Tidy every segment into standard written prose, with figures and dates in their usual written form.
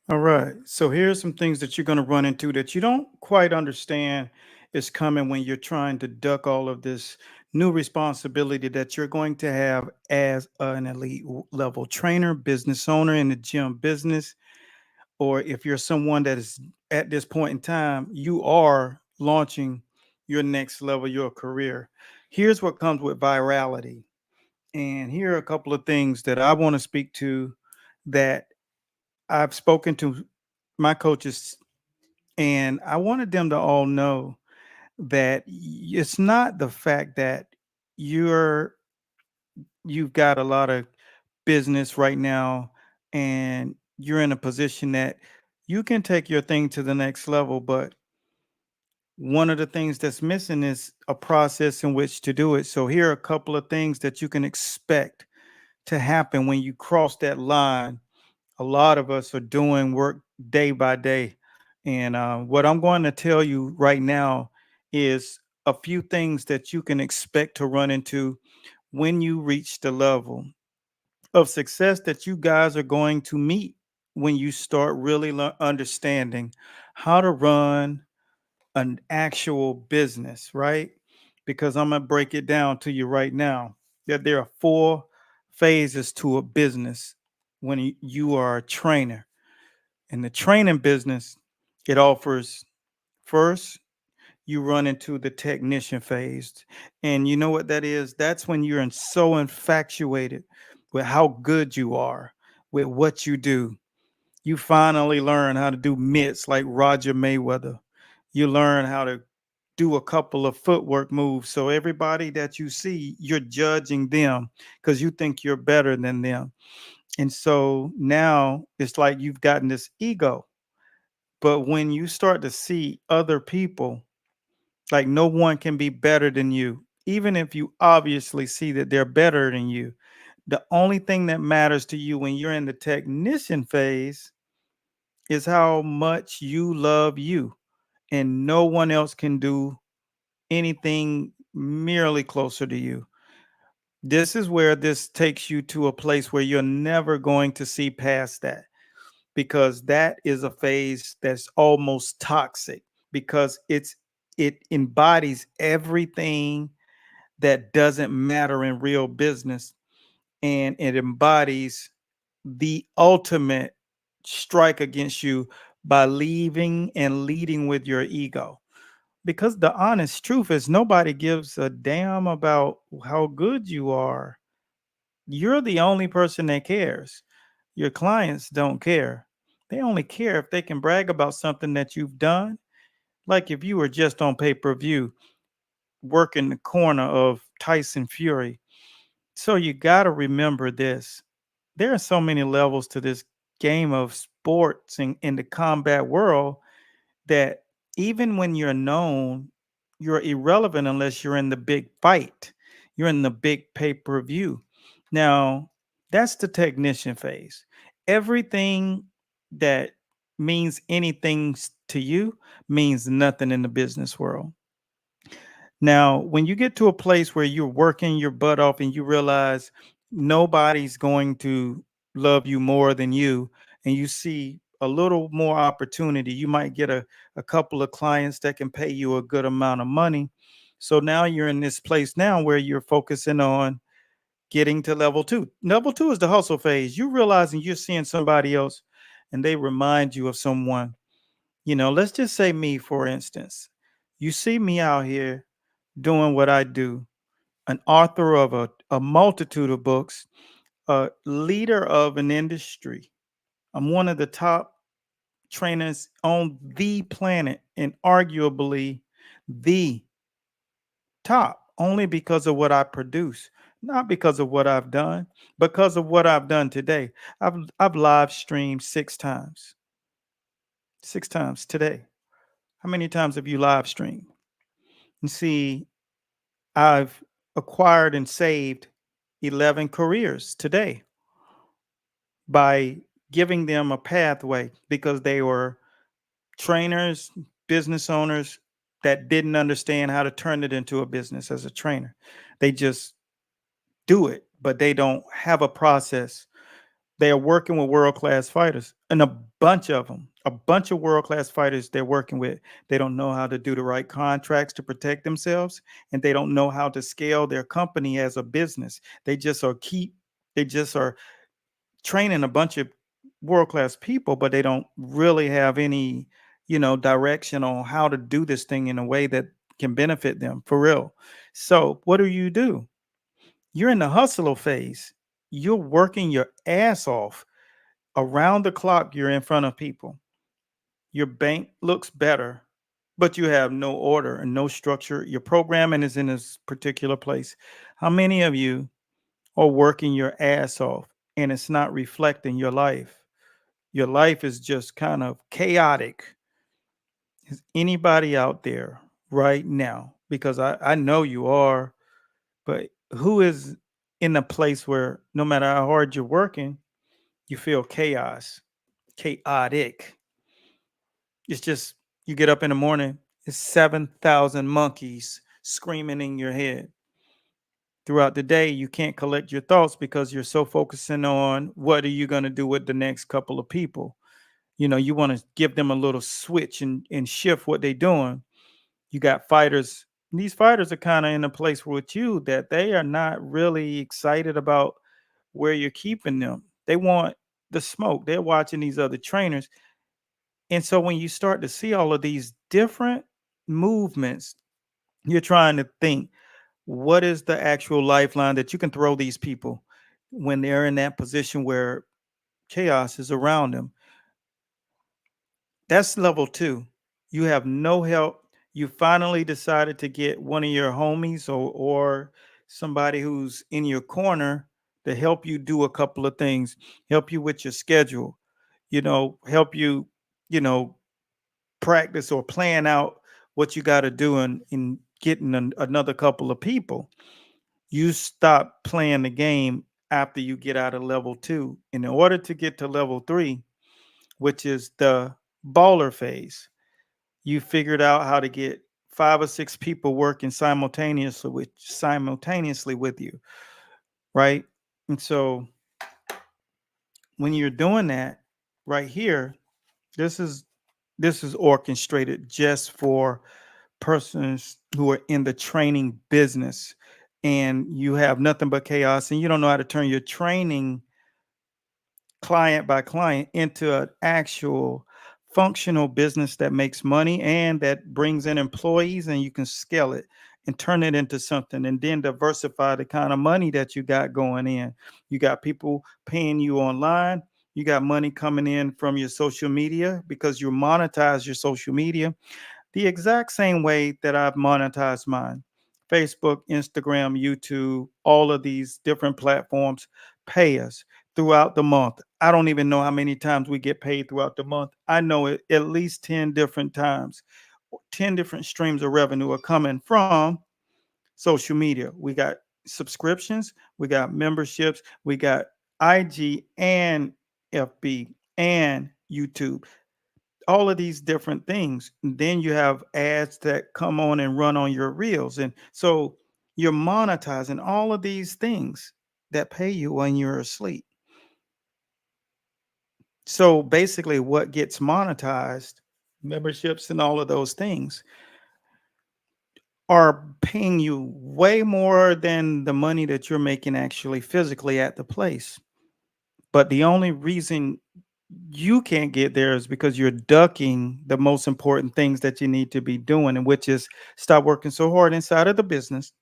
All right. So here's some things that you're going to run into that you don't quite understand is coming when you're trying to duck all of this new responsibility that you're going to have as an level trainer, business owner in the gym business, or if you're someone that is at this point in time, you are launching your next level, your career. Here's what comes with virality. And here are a couple of things that I want to speak to that I've spoken to my coaches, and I wanted them to all know that it's not the fact that you're you've got a lot of business right now and you're in a position that you can take your thing to the next level, but one of the things that's missing is a process in which to do it. So here are a couple of things that you can expect to happen when you cross that line. A lot of us are doing work day by day. And what I'm going to tell you right now is a few things that you can expect to run into when you reach the level of success that you guys are going to meet when you start really understanding how to run an actual business, right? Because I'm going to break it down to you right now that there are four phases to a business when you are a trainer. In the training business, it offers first, you run into the technician phase. And you know what that is? That's when you're so infatuated with how good you are, with what you do. You finally learn how to do mitts like Roger Mayweather. You learn how to do a couple of footwork moves. So everybody that you see, you're judging them because you think you're better than them. And so now it's like you've gotten this ego. But when you start to see other people, like no one can be better than you, even if you obviously see that they're better than you. The only thing that matters to you when you're in the technician phase is how much you love you, and no one else can do anything merely closer to you. This is where this takes you to a place where you're never going to see past that, because that is a phase that's almost toxic because it embodies everything that doesn't matter in real business, and it embodies the ultimate strike against you by leaving and leading with your ego. Because the honest truth is nobody gives a damn about how good you are. You're the only person that cares. Your clients don't care. They only care if they can brag about something that you've done. Like if you were just on pay-per-view working the corner of Tyson Fury. So you got to remember this. There are so many levels to this game of sports and in the combat world that even when you're known, you're irrelevant unless you're in the big fight. You're in the big pay-per-view. Now, that's the technician phase. Everything that means anything to you means nothing in the business world. Now, when you get to a place where you're working your butt off and you realize nobody's going to love you more than you, and you see a little more opportunity, you might get a couple of clients that can pay you a good amount of money. So now you're in this place now where you're focusing on getting to level two. Level two is the hustle phase. You realizing you're seeing somebody else and they remind you of someone. Let's just say me, for instance. You see me out here doing what I do, an author of a multitude of books, a leader of an industry. I'm one of the top trainers on the planet and arguably the top only because of what I produce, not because of what I've done, because of what I've done today. I've live streamed 6 times. 6 times today. How many times have you live streamed? And see, I've acquired and saved 11 careers today by giving them a pathway because they were trainers, business owners that didn't understand how to turn it into a business as a trainer. They just do it, but they don't have a process. They are working with world-class fighters, and a bunch of world-class fighters they're working with. They don't know how to do the right contracts to protect themselves, and they don't know how to scale their company as a business. They just are training a bunch of world-class people, but they don't really have any, direction on how to do this thing in a way that can benefit them for real. So, what do? You're in the hustle phase. You're working your ass off around the clock. You're in front of people. Your bank looks better, but you have no order and no structure. Your programming is in this particular place. How many of you are working your ass off and it's not reflecting your life? Your life is just kind of chaotic. Is anybody out there right now? Because I know you are, but who is in a place where no matter how hard you're working, you feel chaotic? It's just you get up in the morning, it's 7,000 monkeys screaming in your head. Throughout the day, you can't collect your thoughts because you're so focusing on what are you going to do with the next couple of people. You want to give them a little switch and shift what they're doing. You got fighters. These fighters are kind of in a place with you that they are not really excited about where you're keeping them. They want the smoke. They're watching these other trainers. And so when you start to see all of these different movements, you're trying to think what is the actual lifeline that you can throw these people when they're in that position where chaos is around them. That's level two. You have no help. You finally decided to get one of your homies or somebody who's in your corner to help you do a couple of things, help you with your schedule, help you, you know, practice or plan out what you got to do in getting another couple of people. You stop playing the game after you get out of level two. In order to get to level three, which is the baller phase, you figured out how to get five or six people working simultaneously with you, right? And so when you're doing that right here, this is this is orchestrated just for persons who are in the training business, and you have nothing but chaos and you don't know how to turn your training client by client into an actual functional business that makes money and that brings in employees, and you can scale it and turn it into something and then diversify the kind of money that you got going in. You got people paying you online. You got money coming in from your social media because you monetize your social media the exact same way that I've monetized mine. Facebook, Instagram, YouTube, all of these different platforms pay us throughout the month. I don't even know how many times we get paid throughout the month. I know it at least 10 different times. 10 different streams of revenue are coming from social media. We got subscriptions, we got memberships, we got IG and FB and YouTube, all of these different things. And then you have ads that come on and run on your reels. And so you're monetizing all of these things that pay you when you're asleep. So basically, what gets monetized, memberships and all of those things, are paying you way more than the money that you're making actually physically at the place. But the only reason you can't get there is because you're ducking the most important things that you need to be doing, and which is stop working so hard inside of the business,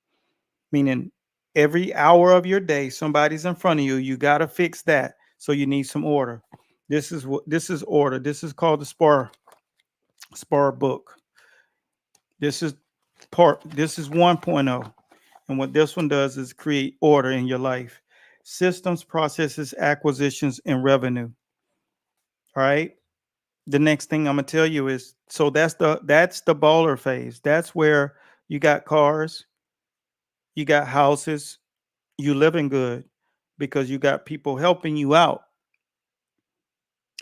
meaning every hour of your day, somebody's in front of you. You got to fix that. So you need some order. This is order. This is called the spar book. This is this is 1.0. And what this one does is create order in your life. Systems, processes, acquisitions, and revenue. All right. The next thing I'm gonna tell you is so that's the baller phase. That's where you got cars, you got houses, you living good because you got people helping you out.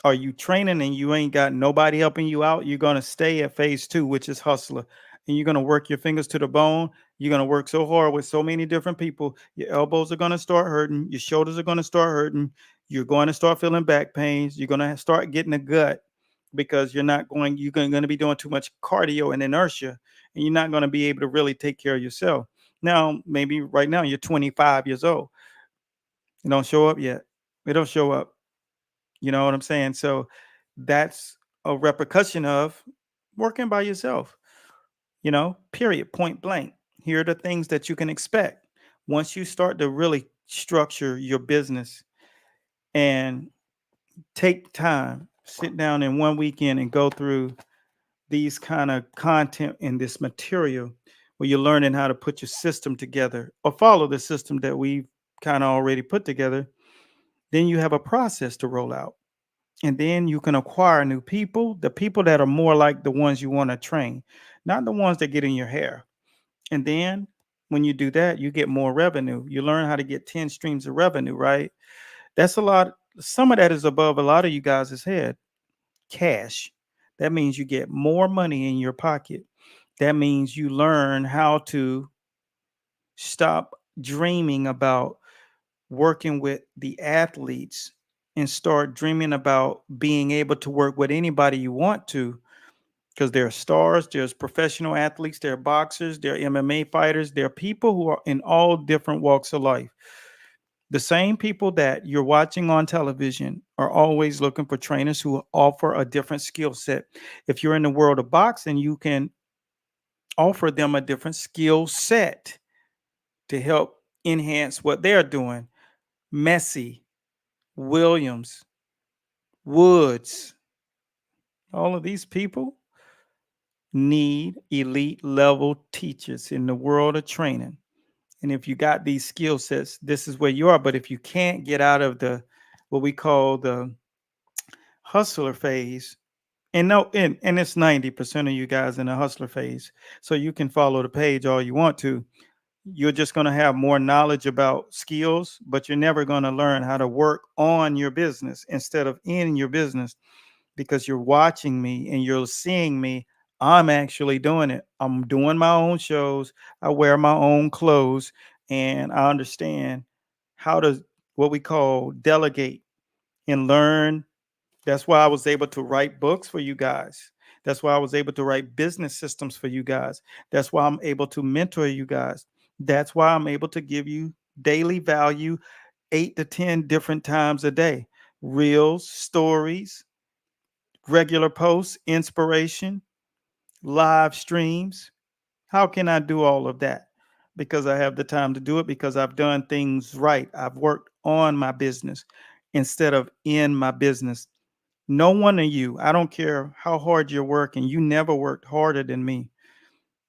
Are you training and you ain't got nobody helping you out? You're gonna stay at phase two, which is hustler. and you're going to work your fingers to the bone. You're going to work so hard with so many different people. Your elbows are going to start hurting. Your shoulders are going to start hurting. You're going to start feeling back pains. You're going to start getting a gut because you're going to be doing too much cardio and inertia, and you're not going to be able to really take care of yourself. Now, maybe right now you're 25 years old. It don't show up yet. It don't show up. You know what I'm saying? So that's a repercussion of working by yourself, period, point blank. Here are the things that you can expect once you start to really structure your business and take time, sit down in one weekend and go through these kind of content and this material where you're learning how to put your system together or follow the system that we've kind of already put together. Then you have a process to roll out. And then you can acquire new people, the people that are more like the ones you want to train, not the ones that get in your hair. And then when you do that, you get more revenue. You learn how to get 10 streams of revenue, right? That's a lot. Some of that is above a lot of you guys' head. Cash. That means you get more money in your pocket. That means you learn how to stop dreaming about working with the athletes and start dreaming about being able to work with anybody you want to, because there are stars, there's professional athletes, there are boxers, there are MMA fighters, there are people who are in all different walks of life. The same people that you're watching on television are always looking for trainers who offer a different skill set. If you're in the world of boxing, you can offer them a different skill set to help enhance what they're doing. Messi, Williams, Woods, all of these people need elite level teachers in the world of training. And if you got these skill sets, this is where you are. But if you can't get out of the what we call the hustler phase, and no, and it's 90% of you guys in the hustler phase. So you can follow the page all you want to. You're just going to have more knowledge about skills, but you're never going to learn how to work on your business instead of in your business, because you're watching me and you're seeing me. I'm actually doing it. I'm doing my own shows. I wear my own clothes, and I understand how to what we call delegate and learn. That's why I was able to write books for you guys. That's why I was able to write business systems for you guys. That's why I'm able to mentor you guys. That's why I'm able to give you daily value 8 to 10 different times a day. Reels, stories, regular posts, inspiration, live streams. How can I do all of that? Because I have the time to do it, because I've done things right. I've worked on my business instead of in my business. No one of you, I don't care how hard you're working, you never worked harder than me,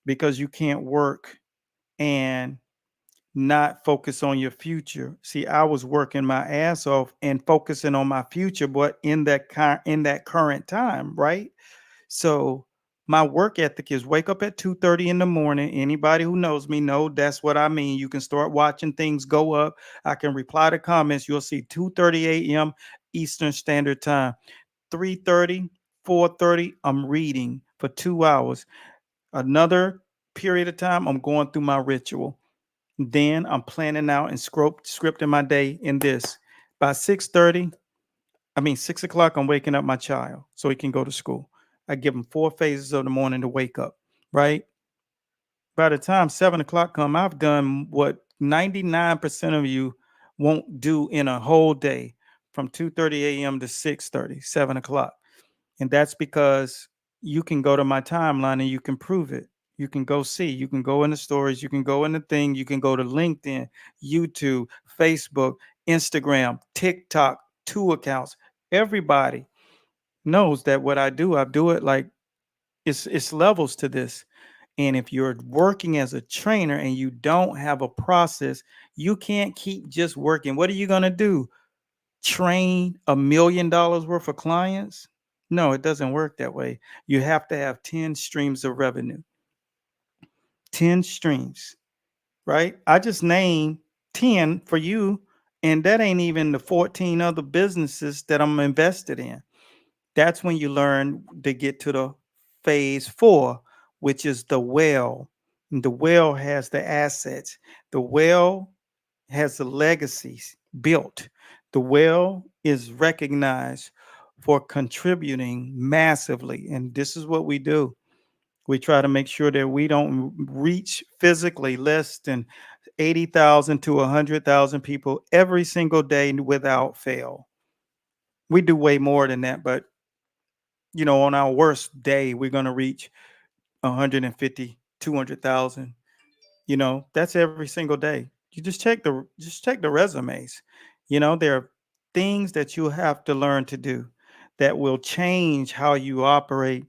because you can't work and not focus on your future. See, I was working my ass off and focusing on my future, but in that current time, right? So my work ethic is wake up at 2:30 in the morning. Anybody who knows me know that's what I mean. You can start watching things go up. I can reply to comments. You'll see 2:30 a.m. Eastern Standard Time. 3:30, 4:30, I'm reading for 2 hours. Another period of time, I'm going through my ritual. Then I'm planning out and scripting my day in this. By 6 o'clock, I'm waking up my child so he can go to school. I give him 4 phases of the morning to wake up, right? By the time 7 o'clock come, I've done what 99% of you won't do in a whole day, from 2:30 a.m. to 6:30, 7 o'clock. And that's because you can go to my timeline and you can prove it. You can go see, you can go in the stories, you can go in the thing, you can go to LinkedIn, YouTube, Facebook, Instagram, TikTok, 2 accounts. Everybody knows that what I do it like it's levels to this. And if you're working as a trainer and you don't have a process, you can't keep just working. What are you going to do? Train $1 million worth of clients? No, it doesn't work that way. You have to have 10 streams of revenue. 10 streams, right? I just named 10 for you, and that ain't even the 14 other businesses that I'm invested in. That's when you learn to get to the phase 4, which is the well. And the well has the assets. The well has the legacies built. The well is recognized for contributing massively. And this is what we do. We try to make sure that we don't reach physically less than 80,000 to 100,000 people every single day without fail. We do way more than that, but on our worst day, we're going to reach 150, 200,000. That's every single day. You just check the resumes. There are things that you have to learn to do that will change how you operate.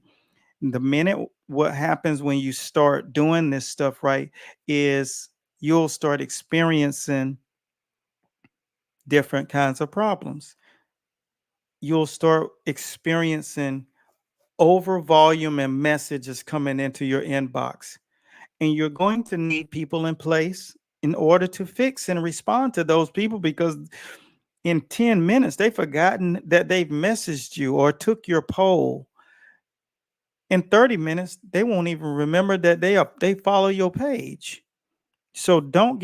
The minute what happens when you start doing this stuff right is you'll start experiencing different kinds of problems. You'll start experiencing over volume and messages coming into your inbox. And you're going to need people in place in order to fix and respond to those people, because in 10 minutes they've forgotten that they've messaged you or took your poll. In 30 minutes they won't even remember that they follow your page. So don't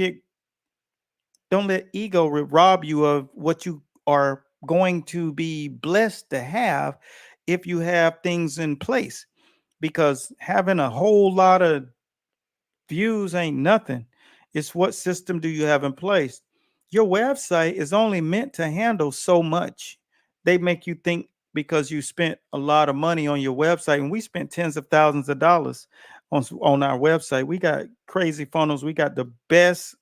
let ego rob you of what you are going to be blessed to have if you have things in place, because having a whole lot of views ain't nothing. It's what system do you have in place? Your website is only meant to handle so much. They make you think because you spent a lot of money on your website, and we spent tens of thousands of dollars on our website. We got crazy funnels. We got the best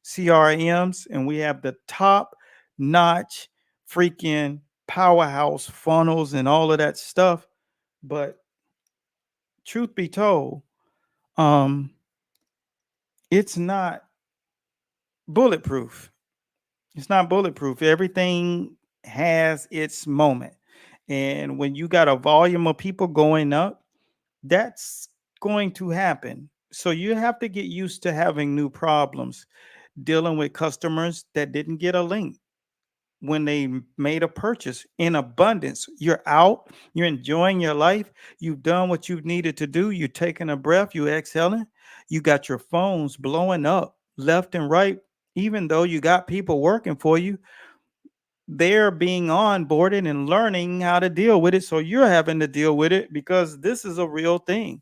CRMs, and we have the top notch freaking powerhouse funnels and all of that stuff. But truth be told, um, it's not bulletproof. It's not bulletproof. Everything has its moment. And when you got a volume of people going up, that's going to happen. So you have to get used to having new problems, dealing with customers that didn't get a link when they made a purchase in abundance. You're out, you're enjoying your life, you've done what you needed to do, you're taking a breath, you exhaling, you got your phones blowing up left and right. Even though you got people working for you, they're being onboarded and learning how to deal with it. So you're having to deal with it because this is a real thing.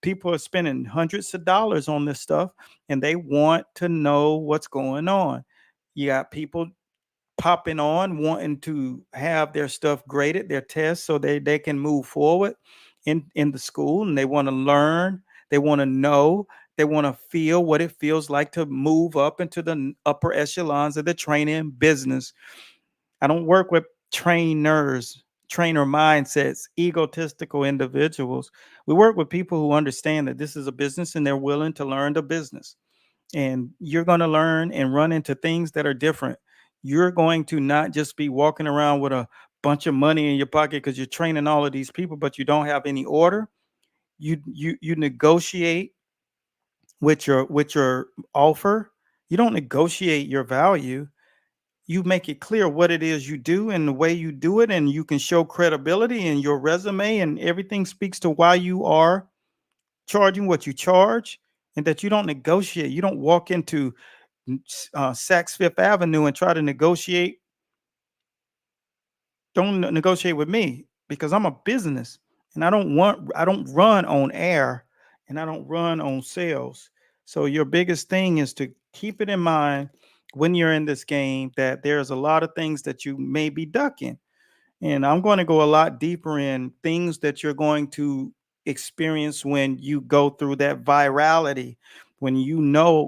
People are spending hundreds of dollars on this stuff and they want to know what's going on. You got people popping on wanting to have their stuff graded, their tests, so they can move forward in the school, and they want to learn, they want to know, they want to feel what it feels like to move up into the upper echelons of the training business. I don't work with trainers, trainer mindsets, egotistical individuals. We work with people who understand that this is a business and they're willing to learn the business. And you're going to learn and run into things that are different. You're going to not just be walking around with a bunch of money in your pocket because you're training all of these people, but you don't have any order. You negotiate with your offer. You don't negotiate your value. You make it clear what it is you do and the way you do it, and you can show credibility in your resume, and everything speaks to why you are charging what you charge, and that you don't negotiate. You don't walk into Saks Fifth Avenue and try to negotiate. Don't negotiate with me because I'm a business, and I don't run on air, and I don't run on sales. So your biggest thing is to keep it in mind when you're in this game that there's a lot of things that you may be ducking. And I'm going to go a lot deeper in things that you're going to experience when you go through that virality. When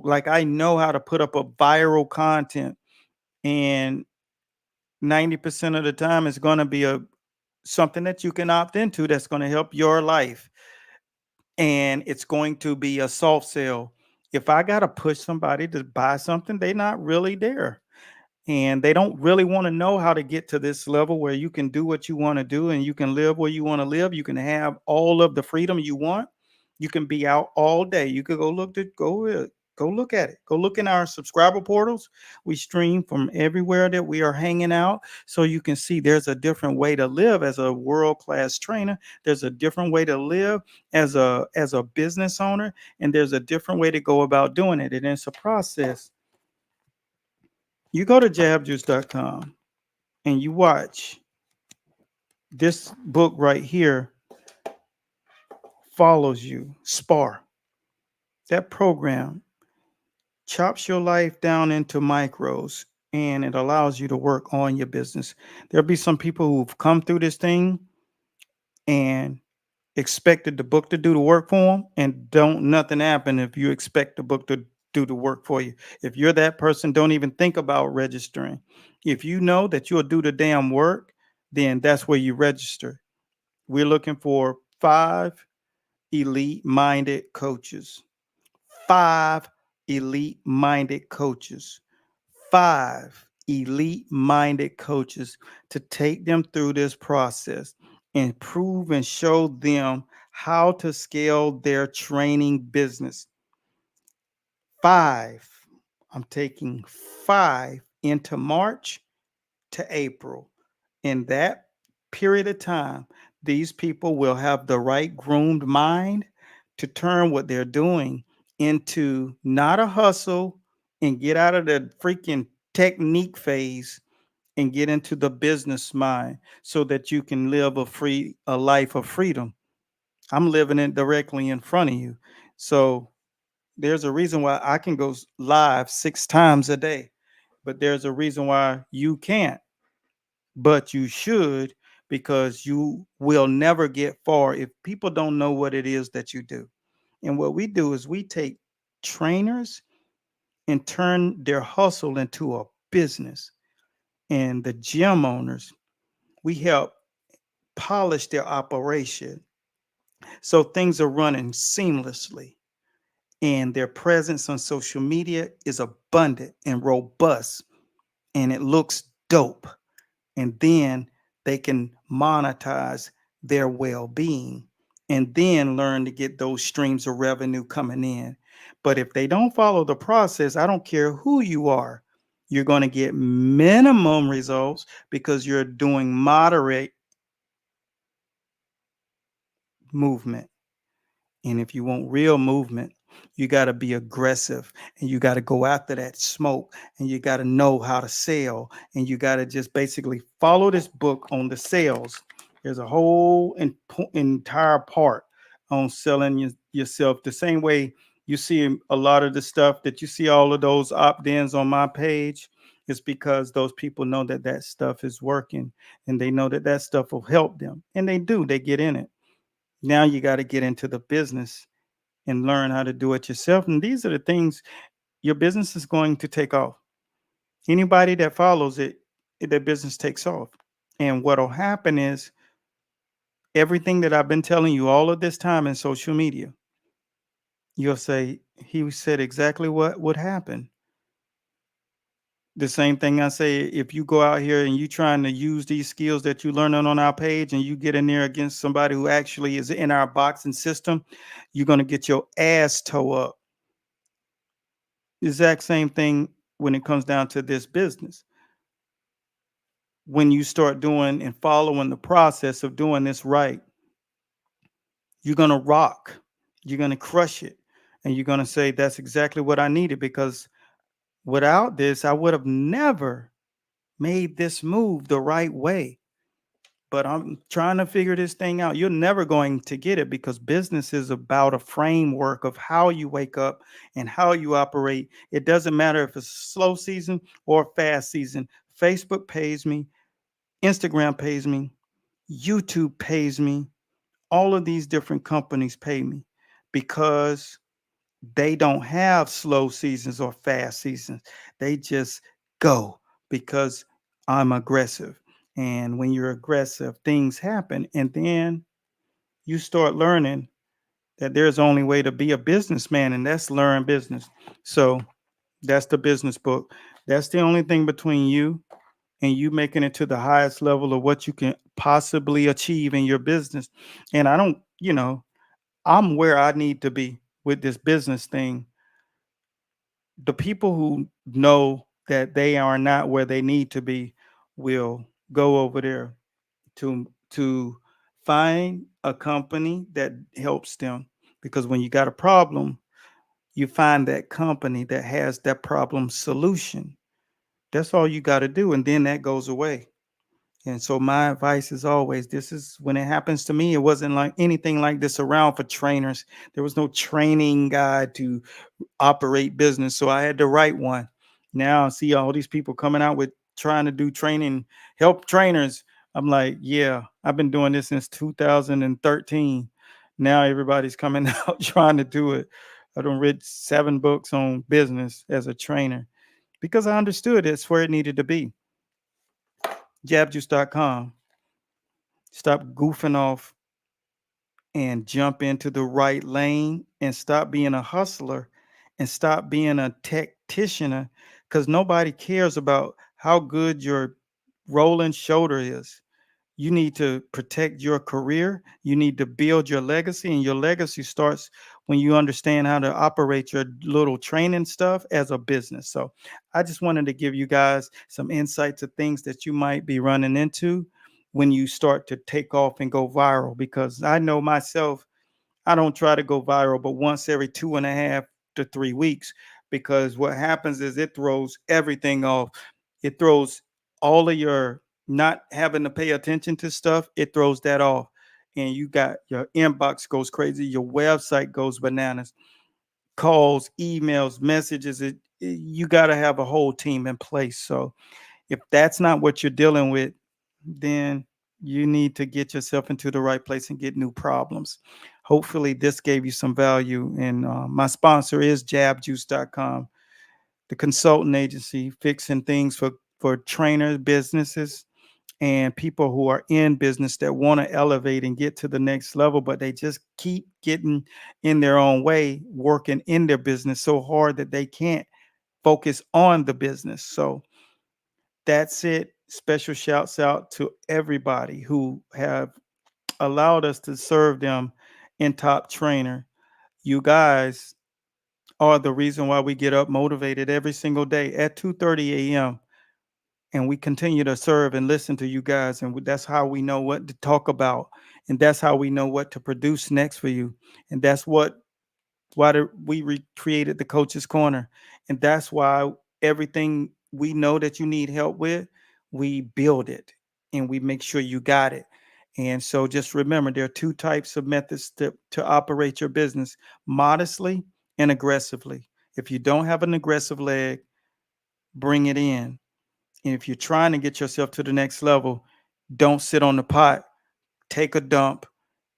like I know how to put up a viral content, and 90% of the time it's going to be a something that you can opt into that's going to help your life. And it's going to be a soft sell. If I got to push somebody to buy something, they're not really there, and they don't really want to know how to get to this level where you can do what you want to do and you can live where you want to live. You can have all of the freedom you want. You can be out all day. You could go Go look at it. Go look in our subscriber portals. We stream from everywhere that we are hanging out, so you can see there's a different way to live as a world-class trainer. There's a different way to live as a business owner, and there's a different way to go about doing it. And it's a process. You go to jabjuice.com and you watch this book right here follows you. Spar. That program chops your life down into micros, and it allows you to work on your business. There'll be some people who've come through this thing and expected the book to do the work for them, and don't nothing happen if you expect the book to do the work for you. If you're that person, don't even think about registering. If you know that you'll do the damn work, then that's where you register. We're looking for 5 elite minded coaches. 5 elite minded coaches. 5 elite minded coaches to take them through this process and prove and show them how to scale their training business. 5. I'm taking 5 into March to April. In that period of time, these people will have the right groomed mind to turn what they're doing into not a hustle and get out of the freaking technique phase and get into the business mind so that you can live a life of freedom. I'm living it directly in front of you. So there's a reason why I can go live 6 times a day, but there's a reason why you can't, but you should, because you will never get far if people don't know what it is that you do. And what we do is we take trainers and turn their hustle into a business. And the gym owners, we help polish their operation so things are running seamlessly. And their presence on social media is abundant and robust, and it looks dope. And then they can monetize their well-being and then learn to get those streams of revenue coming in. But if they don't follow the process, I don't care who you are, you're going to get minimum results because you're doing moderate movement. And if you want real movement, you got to be aggressive, and you got to go after that smoke, and you got to know how to sell, and you got to just basically follow this book on the sales. There's a whole entire part on selling yourself the same way you see a lot of the stuff that you see, all of those opt-ins on my page. It's because those people know that that stuff is working, and they know that that stuff will help them, and they do. They get in it. Now you got to get into the business and learn how to do it yourself. And these are the things your business is going to take off. Anybody that follows it, their business takes off. And what'll happen is everything that I've been telling you all of this time in social media, you'll say, he said exactly what would happen. The same thing I say, if you go out here and you trying to use these skills that you learning on our page and you get in there against somebody who actually is in our boxing system, you're going to get your ass toe up. Exact same thing when it comes down to this business. When you start doing and following the process of doing this right, you're going to rock. You're going to crush it. And you're going to say, that's exactly what I needed, because without this, I would have never made this move the right way. But I'm trying to figure this thing out. You're never going to get it, because business is about a framework of how you wake up and how you operate. It doesn't matter if it's slow season or fast season. Facebook pays me, Instagram pays me, YouTube pays me. All of these different companies pay me because they don't have slow seasons or fast seasons. They just go because I'm aggressive. And when you're aggressive, things happen. And then you start learning that there's only way to be a businessman, and that's learn business. So that's the business book. That's the only thing between you and you making it to the highest level of what you can possibly achieve in your business. And I don't, I'm where I need to be with this business thing. The people who know that they are not where they need to be will go over there to find a company that helps them, because when you got a problem, you find that company that has that problem solution. That's all you got to do, and then that goes away. And so my advice is always, this is when it happens to me, it wasn't like anything like this around for trainers. There was no training guide to operate business, so I had to write one. Now I see all these people coming out with trying to do training, help trainers. I'm like, yeah, I've been doing this since 2013. Now everybody's coming out trying to do it. I done read 7 books on business as a trainer because I understood it's where it needed to be. Jabjuice.com. Stop goofing off and jump into the right lane and stop being a hustler and stop being a tacticianer, because nobody cares about how good your rolling shoulder is. You need to protect your career. You need to build your legacy, and your legacy starts when you understand how to operate your little training stuff as a business. So, I just wanted to give you guys some insight to things that you might be running into when you start to take off and go viral. Because I know myself, I don't try to go viral, but once every 2.5 to 3 weeks, because what happens is it throws everything off. It throws all of your not having to pay attention to stuff, it throws that off. And you got your inbox goes crazy, your website goes bananas, calls, emails, messages. You got to have a whole team in place. So if that's not what you're dealing with, then you need to get yourself into the right place and get new problems. Hopefully, this gave you some value. And my sponsor is jabjuice.com, the consultant agency fixing things for trainers, businesses, and people who are in business that want to elevate and get to the next level, but they just keep getting in their own way, working in their business so hard that they can't focus on the business. So, that's it. Special shouts out to everybody who have allowed us to serve them in Top Trainer. You guys are the reason why we get up motivated every single day at 2:30 a.m. and we continue to serve and listen to you guys, and that's how we know what to talk about, and that's how we know what to produce next for you. And that's why we recreated the Coach's Corner. And that's why everything we know that you need help with, we build it and we make sure you got it. And so just remember, there are two types of methods to operate your business: modestly and aggressively. If you don't have an aggressive leg, bring it in. And if you're trying to get yourself to the next level, don't sit on the pot, take a dump,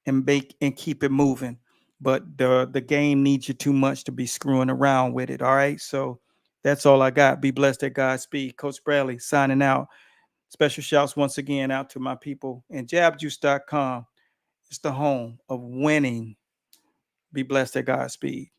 and make and keep it moving. But the game needs you too much to be screwing around with it. All right. So that's all I got. Be blessed at Godspeed. Coach Bradley signing out. Special shouts once again out to my people. And jabjuice.com is the home of winning. Be blessed at Godspeed.